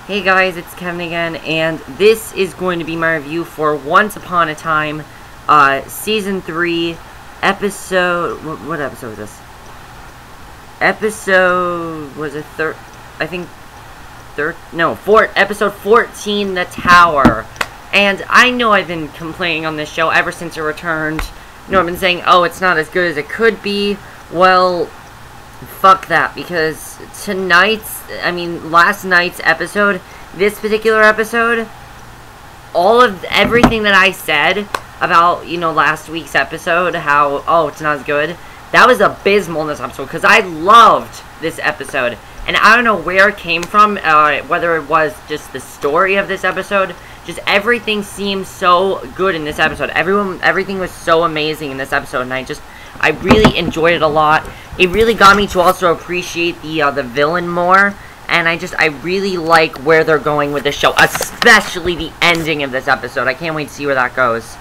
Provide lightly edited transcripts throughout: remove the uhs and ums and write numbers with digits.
Hey guys, it's Kevin again, and this is going to be my review for Once Upon a Time, Season 3, episode... What episode was this? Episode... was it episode 14, The Tower. And I know I've been complaining on this show ever since it returned. You know, I've been saying, oh, it's not as good as it could be. Well, fuck that, because last night's episode, this particular episode, everything that I said about, last week's episode, how, oh, it's not as good, that was abysmal in this episode, because I loved this episode, and I don't know where it came from, whether it was just the story of this episode, just everything seemed so good in this episode. Everything was so amazing in this episode, and I really enjoyed it a lot. It really got me to also appreciate the villain more, and I really like where they're going with the show, especially the ending of this episode. I can't wait to see where that goes.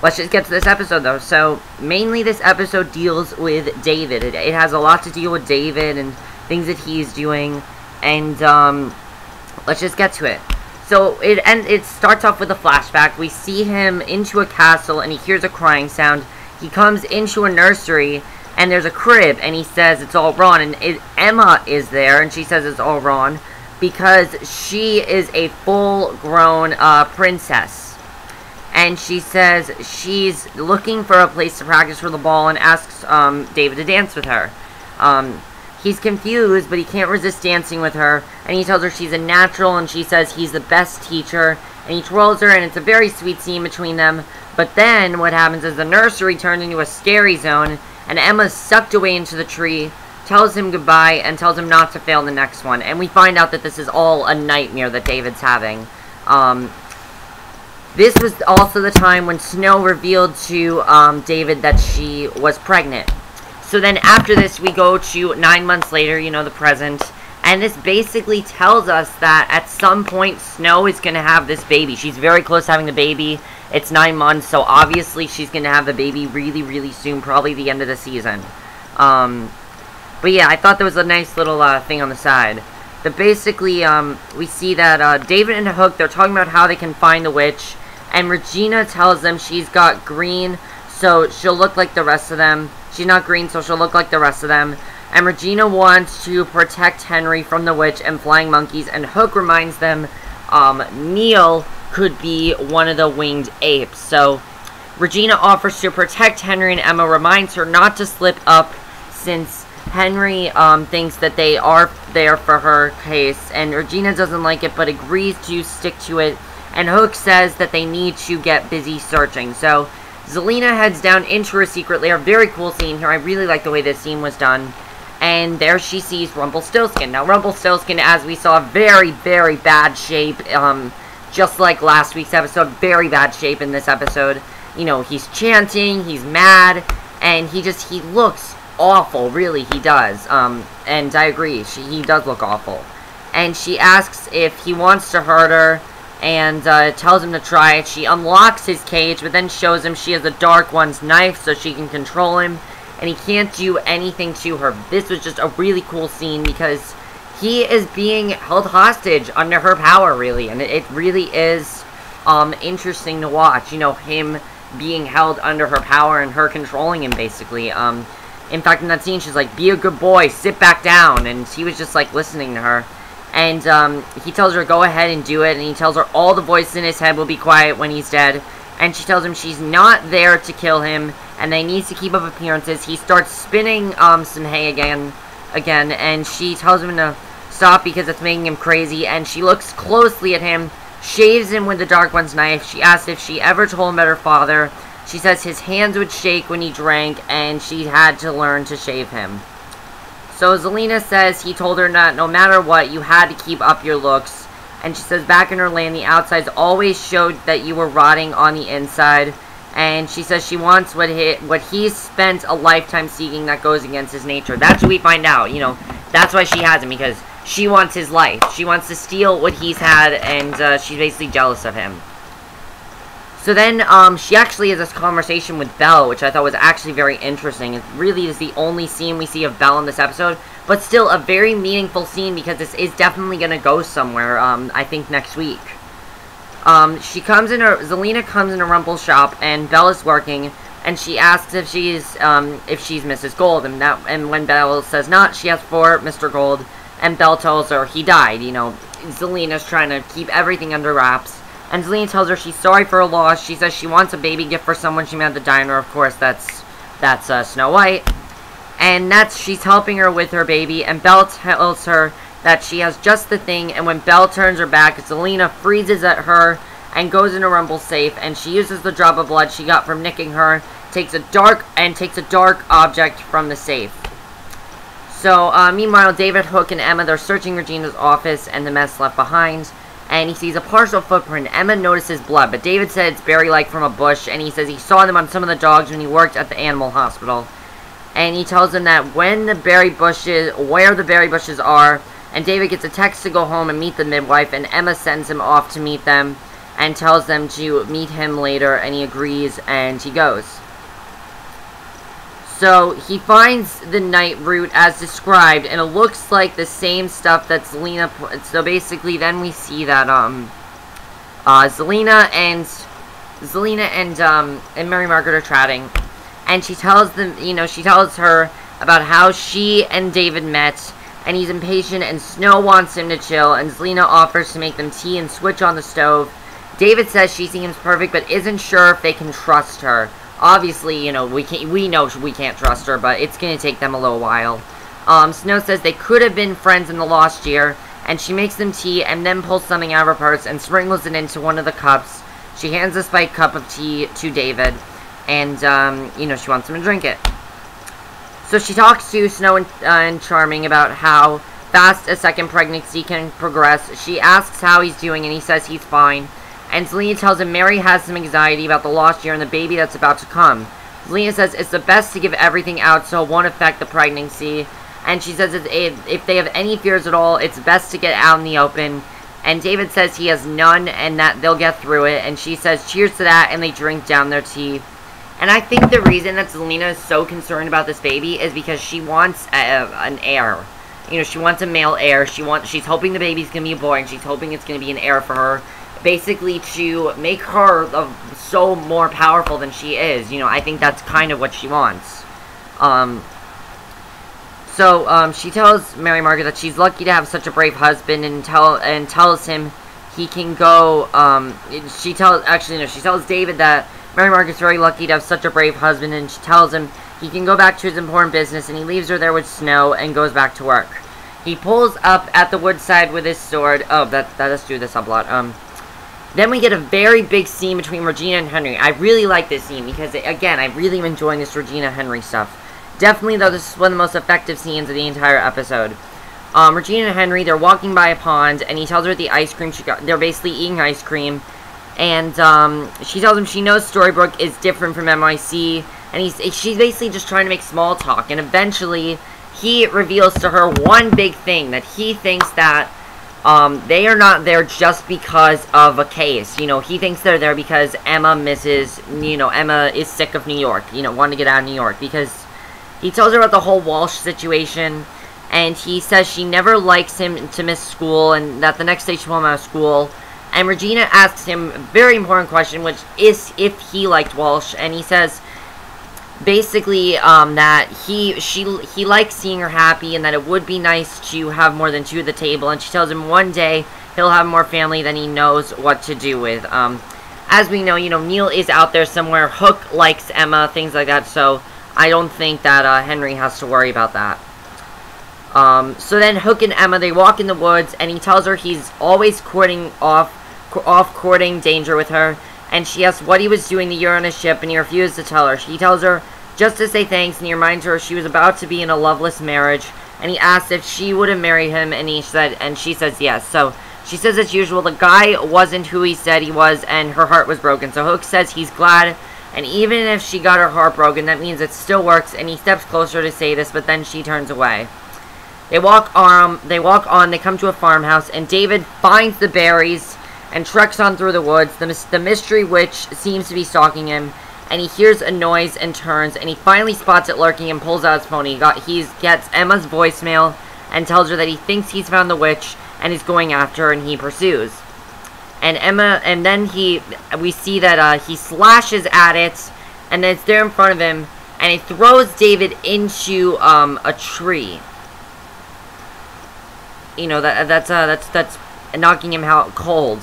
Let's just get to this episode, though. So, mainly this episode deals with David. It has a lot to deal with David and things that he's doing, and let's just get to it. So, it starts off with a flashback. We see him into a castle, and he hears a crying sound. He comes into a nursery, and there's a crib, and he says it's all wrong, and Emma is there, and she says it's all wrong, because she is a full-grown princess, and she says she's looking for a place to practice for the ball, and asks David to dance with her. He's confused, but he can't resist dancing with her, and he tells her she's a natural, and she says he's the best teacher, and he twirls her, and it's a very sweet scene between them. But then, what happens is the nursery turns into a scary zone, and Emma's sucked away into the tree, tells him goodbye, and tells him not to fail the next one. And we find out that this is all a nightmare that David's having. This was also the time when Snow revealed to David that she was pregnant. So then after this, we go to 9 months later, the present. And this basically tells us that at some point, Snow is going to have this baby. She's very close to having the baby. It's 9 months, so obviously she's going to have the baby really, really soon, probably the end of the season. But yeah, I thought there was a nice little thing on the side. But basically, we see that David and Hook, they're talking about how they can find the witch. And Regina tells them she's got green, so she'll look like the rest of them. She's not green, so she'll look like the rest of them. And Regina wants to protect Henry from the witch and flying monkeys. And Hook reminds them Neil could be one of the winged apes. So Regina offers to protect Henry, and Emma reminds her not to slip up, since Henry thinks that they are there for her case. And Regina doesn't like it, but agrees to stick to it. And Hook says that they need to get busy searching. So Zelena heads down into her secret lair. Very cool scene here. I really like the way this scene was done. And there she sees Rumpelstilkin. Now, Rumpelstilkin, as we saw, very, very bad shape. Just like last week's episode, very bad shape in this episode. He's chanting, he's mad, and he looks awful, really, he does. And I agree, he does look awful. And she asks if he wants to hurt her, and tells him to try it. She unlocks his cage, but then shows him she has the Dark One's knife, so she can control him. And he can't do anything to her. This was just a really cool scene, because he is being held hostage under her power, really. And it really is interesting to watch, him being held under her power and her controlling him, basically. In fact, in that scene, she's like, be a good boy, sit back down. And he was just, like, listening to her. And he tells her, go ahead and do it. And he tells her all the voices in his head will be quiet when he's dead. And she tells him she's not there to kill him, and they need to keep up appearances. He starts spinning some hay again, and she tells him to stop because it's making him crazy. And she looks closely at him, shaves him with the Dark One's knife. She asks if she ever told him about her father. She says his hands would shake when he drank, and she had to learn to shave him. So Zelena says he told her that no matter what, you had to keep up your looks. And she says back in her land, the outsides always showed that you were rotting on the inside. And she says she wants what he's spent a lifetime seeking that goes against his nature. That's what we find out, That's why she has him, because she wants his life. She wants to steal what he's had, and she's basically jealous of him. So then, she actually has this conversation with Belle, which I thought was actually very interesting. It really is the only scene we see of Belle in this episode, but still a very meaningful scene because this is definitely going to go somewhere, I think next week. Zelena comes in a Rumpel's shop, and Belle is working, and she asks if she's Mrs. Gold, and when Belle says not, she asks for Mr. Gold, and Belle tells her he died. Zelena's trying to keep everything under wraps. And Zelena tells her she's sorry for her loss. She says she wants a baby gift for someone she met at the diner. Of course, that's Snow White. And she's helping her with her baby. And Belle tells her that she has just the thing. And when Belle turns her back, Zelena freezes at her and goes into Rumpel's safe. And she uses the drop of blood she got from nicking her, takes a dark object from the safe. So, meanwhile, David, Hook, and Emma, they're searching Regina's office and the mess left behind. And he sees a partial footprint. Emma notices blood, but David said it's berry-like from a bush, and he says he saw them on some of the dogs when he worked at the animal hospital. And he tells them that where the berry bushes are, and David gets a text to go home and meet the midwife, and Emma sends him off to meet them, and tells them to meet him later, and he agrees, and he goes. So, he finds the night route as described, and it looks like the same stuff that Zelena put. So basically, then we see that, Zelena and Mary Margaret are chatting, and she tells them, she tells her about how she and David met, and he's impatient, and Snow wants him to chill, and Zelena offers to make them tea and switch on the stove. David says she seems perfect, but isn't sure if they can trust her. Obviously, we know we can't trust her, but it's going to take them a little while. Snow says they could have been friends in the lost year, and she makes them tea and then pulls something out of her purse and sprinkles it into one of the cups. She hands a spiked cup of tea to David, and, she wants him to drink it. So she talks to Snow and Charming about how fast a second pregnancy can progress. She asks how he's doing, and he says he's fine. And Zelena tells him Mary has some anxiety about the lost year and the baby that's about to come. Zelena says it's the best to give everything out so it won't affect the pregnancy. And she says if they have any fears at all, it's best to get out in the open. And David says he has none and that they'll get through it. And she says cheers to that, and they drink down their tea. And I think the reason that Zelena is so concerned about this baby is because she wants an heir. She wants a male heir. She's hoping the baby's going to be a boy, and she's hoping it's going to be an heir for her. Basically to make her so more powerful than she is. I think that's kind of what she wants. She tells Mary Margaret that she's lucky to have such a brave husband, and tells him he can go, she tells David that Mary Margaret's very lucky to have such a brave husband, and she tells him he can go back to his important business, and he leaves her there with Snow and goes back to work. He pulls up at the woodside with his sword. Oh, that does do this a lot. Then we get a very big scene between Regina and Henry. I really like this scene because, again, I really am enjoying this Regina-Henry stuff. Definitely, though, this is one of the most effective scenes of the entire episode. Regina and Henry, they're walking by a pond, and he tells her the ice cream she got. They're basically eating ice cream. And she tells him she knows Storybrooke is different from NYC. And she's basically just trying to make small talk. And eventually, he reveals to her one big thing, that he thinks that they are not there just because of a case. He thinks they're there because Emma is sick of New York, wanting to get out of New York. Because he tells her about the whole Walsh situation, and he says she never likes him to miss school, and that the next day she'll pull him out of school. And Regina asks him a very important question, which is if he liked Walsh, and he says basically that he likes seeing her happy, and that it would be nice to have more than two at the table. And she tells him one day he'll have more family than he knows what to do with. As we know, Neil is out there somewhere. Hook likes Emma, things like that. So I don't think that Henry has to worry about that. So then Hook and Emma, they walk in the woods, and he tells her he's always courting courting danger with her. And she asks what he was doing the year on his ship, and he refused to tell her. He tells her just to say thanks, and he reminds her she was about to be in a loveless marriage. And he asks if she would have married him, and she says yes. So she says as usual, the guy wasn't who he said he was, and her heart was broken. So Hook says he's glad, and even if she got her heart broken, that means it still works. And he steps closer to say this, but then she turns away. They walk on, they come to a farmhouse, and David finds the berries, and treks on through the woods. The mystery witch seems to be stalking him, and he hears a noise and turns, and he finally spots it lurking and pulls out his phone. He gets Emma's voicemail and tells her that he thinks he's found the witch and is going after her, and he pursues. And then we see that he slashes at it, and then it's there in front of him, and he throws David into a tree. You know, that's knocking him out cold.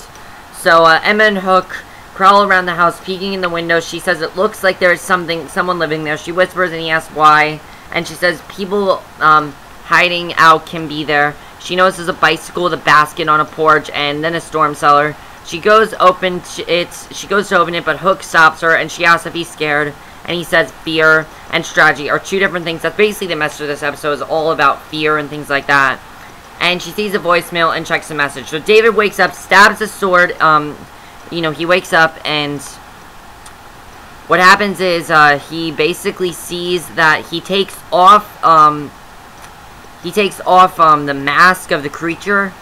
So Emma and Hook prowl around the house, peeking in the window. She says it looks like there's someone living there. She whispers, and he asks why, and she says people hiding out can be there. She notices a bicycle with a basket on a porch, and then a storm cellar. She goes to open it, but Hook stops her, and she asks if he's scared, and he says fear and strategy are two different things. That's basically the message of this episode, is all about fear and things like that. And she sees a voicemail and checks the message. So David wakes up, stabs the sword. You know, he wakes up, and what happens is he basically sees that he takes off the mask of the creature,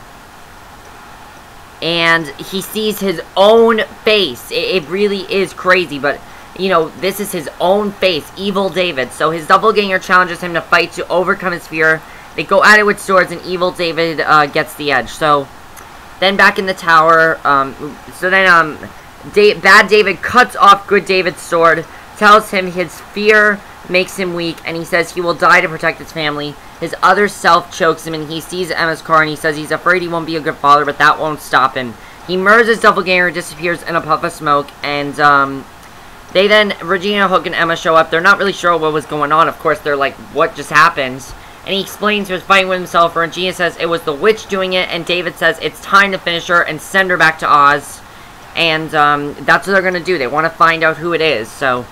and he sees his own face. It really is crazy, but you know, this is his own face, Evil David. So his doppelganger challenges him to fight to overcome his fear. They go at it with swords, and Evil David gets the edge. So then back in the tower, Bad David cuts off Good David's sword, tells him his fear makes him weak, and he says he will die to protect his family. His other self chokes him, and he sees Emma's car, and he says he's afraid he won't be a good father, but that won't stop him. He murders his doppelganger, disappears in a puff of smoke, and Regina, Hook, and Emma show up. They're not really sure what was going on. Of course, they're like, what just happened? And he explains he was fighting with himself. Regina says it was the witch doing it, and David says it's time to finish her and send her back to Oz. And that's what they're going to do. They want to find out who it is. So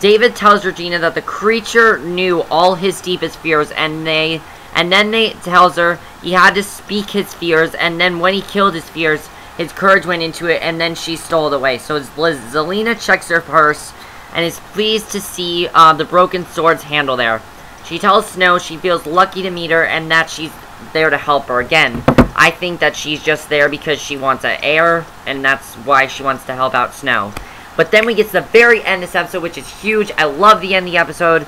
David tells Regina that the creature knew all his deepest fears, and then they tells her he had to speak his fears, and then when he killed his fears, his courage went into it, and then she stole it away. So Zelena checks her purse and is pleased to see the broken sword's handle there. She tells Snow she feels lucky to meet her, and that she's there to help her. Again, I think that she's just there because she wants an heir, and that's why she wants to help out Snow. But then we get to the very end of this episode, which is huge. I love the end of the episode.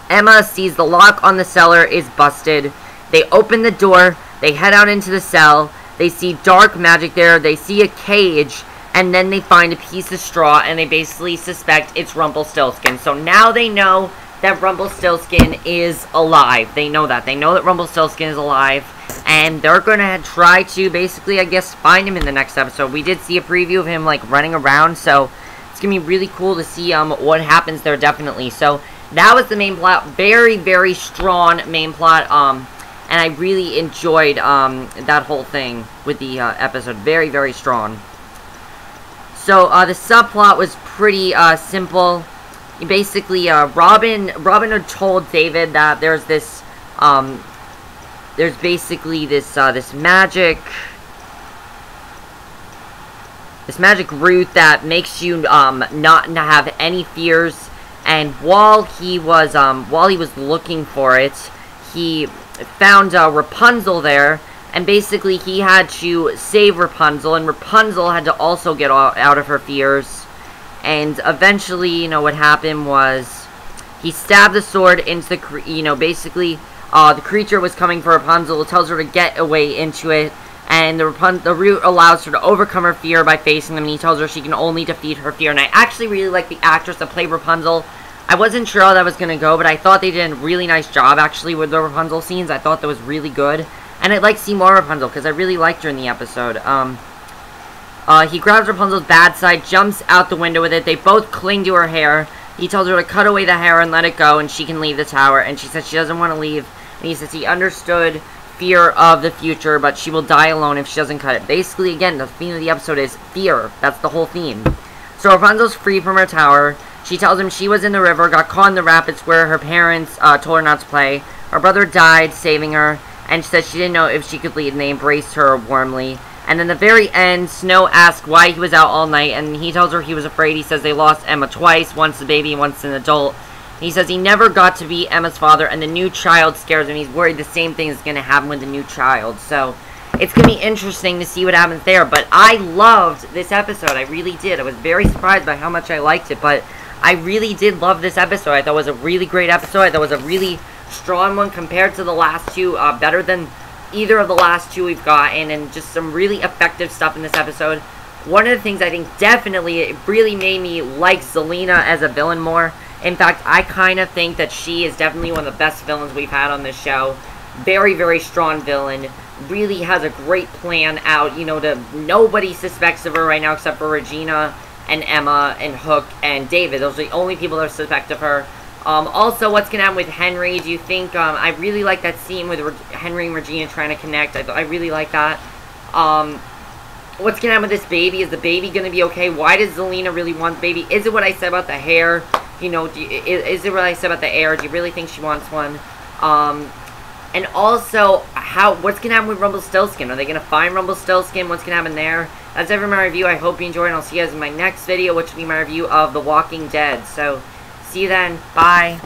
Emma sees the lock on the cellar is busted. They open the door. They head out into the cell. They see dark magic there. They see a cage. And then they find a piece of straw, and they basically suspect it's Rumpelstilkin. So now they know that Rumpelstilkin is alive. They know that. They know that Rumpelstilkin is alive. And they're going to try to basically, I guess, find him in the next episode. We did see a preview of him, like, running around. So it's going to be really cool to see what happens there, definitely. So that was the main plot. Very, very strong main plot. And I really enjoyed that whole thing with the episode. Very, very strong. So the subplot was pretty simple. Basically, Robin had told David that there's this, there's basically this magic root that makes you not have any fears. And while he was looking for it, he found Rapunzel there. And basically, he had to save Rapunzel, and Rapunzel had to also get out of her fears. And eventually, you know, what happened was he stabbed the sword into the, basically, the creature was coming for Rapunzel. It tells her to get away into it, and the root allows her to overcome her fear by facing them. And he tells her she can only defeat her fear. And I actually really like the actress that played Rapunzel. I wasn't sure how that was going to go, but I thought they did a really nice job, actually, with the Rapunzel scenes. I thought that was really good. And I'd like to see more Rapunzel, because I really liked her in the episode. He grabs Rapunzel's bad side, jumps out the window with it. They both cling to her hair. He tells her to cut away the hair and let it go, and she can leave the tower. And she says she doesn't want to leave. And he says he understood fear of the future, but she will die alone if she doesn't cut it. Basically, again, the theme of the episode is fear. That's the whole theme. So Rapunzel's free from her tower. She tells him she was in the river, got caught in the rapids where her parents told her not to play. Her brother died, saving her. And she said she didn't know if she could leave, and they embraced her warmly. And then the very end, Snow asks why he was out all night, and he tells her he was afraid. He says they lost Emma twice, once a baby and once an adult. He says he never got to be Emma's father, and the new child scares him. He's worried the same thing is going to happen with the new child. So it's going to be interesting to see what happens there. But I loved this episode. I really did. I was very surprised by how much I liked it. But I really did love this episode. I thought it was a really great episode. I thought it was a really strong one compared to the last two. Better than either of the last two we've gotten. And just some really effective stuff in this episode. One of the things I think definitely it really made me like Zelena as a villain more. In fact, I kind of think that she is definitely one of the best villains we've had on this show. Very, very strong villain. Really has a great plan out. You know, nobody suspects of her right now except for Regina and Emma and Hook and David. Those are the only people that suspect of her. Also, what's going to happen with Henry? Do you think... I really like that scene with Henry and Regina trying to connect. I really like that. What's going to happen with this baby? Is the baby going to be okay? Why does Zelena really want the baby? Is it what I said about the hair? You know, is it what I said about the hair? Do you really think she wants one? And also, what's going to happen with Rumpelstilkin? Are they going to find Rumpelstilkin? What's going to happen there? That's it for my review. I hope you enjoyed, and I'll see you guys in my next video, which will be my review of The Walking Dead. So, see you then. Bye.